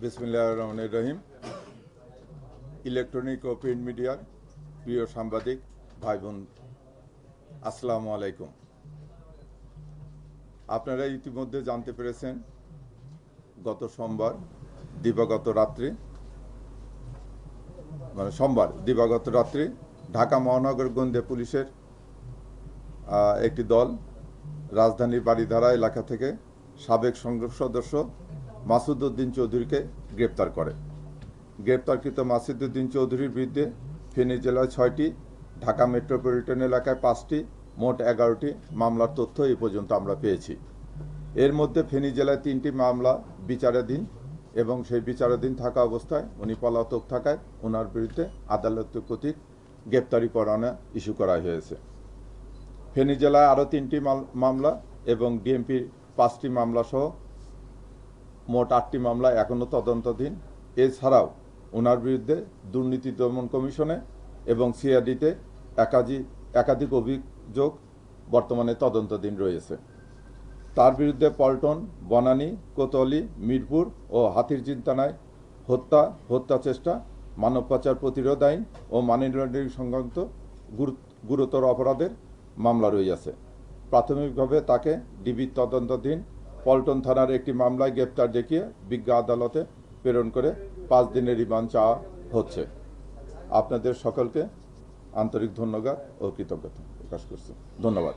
বিসমিল্লাহির রহমানির রহিম। ইলেকট্রনিক ও প্রিন্ট মিডিয়ার প্রিয় সাংবাদিক ভাই বোন, আসসালামু আলাইকুম। আপনারা ইতিমধ্যে জানতে পেরেছেন গত সোমবার দিবাগত রাত্রি ঢাকা মহানগর গোয়েন্দা পুলিশের একটি দল রাজধানীর বাড়িধারা এলাকা থেকে সাবেক সংসদ সদস্য মাসুদ উদ্দিন চৌধুরীকে গ্রেপ্তার করে। গ্রেপ্তারকৃত মাসুদ উদ্দিন চৌধুরীর বিরুদ্ধে ফেনী জেলায় 6টি, ঢাকা মেট্রোপলিটন এলাকায় 5টি, মোট 11টি মামলার তথ্য এই পর্যন্ত আমরা পেয়েছি। এর মধ্যে ফেনী জেলায় 3টি মামলা বিচারাধীন এবং সেই বিচারাধীন থাকা অবস্থায় উনি পলাতক থাকায় ওনার বিরুদ্ধে আদালত কর্তৃক গ্রেপ্তারি পরোয়ানা ইস্যু করা হয়েছে। ফেনী জেলায় আরও 3টি মামলা এবং ডিএমপির 5টি মামলা সহ মোট 8টি মামলা এখনও তদন্তাধীন। এছাড়াও ওনার বিরুদ্ধে দুর্নীতি দমন কমিশনে এবং সিআইডিতে একাধিক অভিযোগ বর্তমানে তদন্তাধীন রয়েছে। তার বিরুদ্ধে পল্টন, বনানী, কোতোয়ালি, মিরপুর ও হাতিরঝিল থানায় হত্যা চেষ্টা, মানব পাচার প্রতিরোধ আইন ও মানি লন্ডারিং সংক্রান্ত গুরুতর অপরাধের মামলা রয়েছে। প্রাথমিকভাবে তাকে ডিবির তদন্তাধীন পল্টন থানার একটি মামলায় গ্রেপ্তার দেখিয়ে বিজ্ঞ আদালতে প্রেরণ করে 5 দিনের রিমান্ড চাওয়া হচ্ছে। আপনাদের সকলকে আন্তরিক ধন্যবাদ ও কৃতজ্ঞতা প্রকাশ করছি। ধন্যবাদ।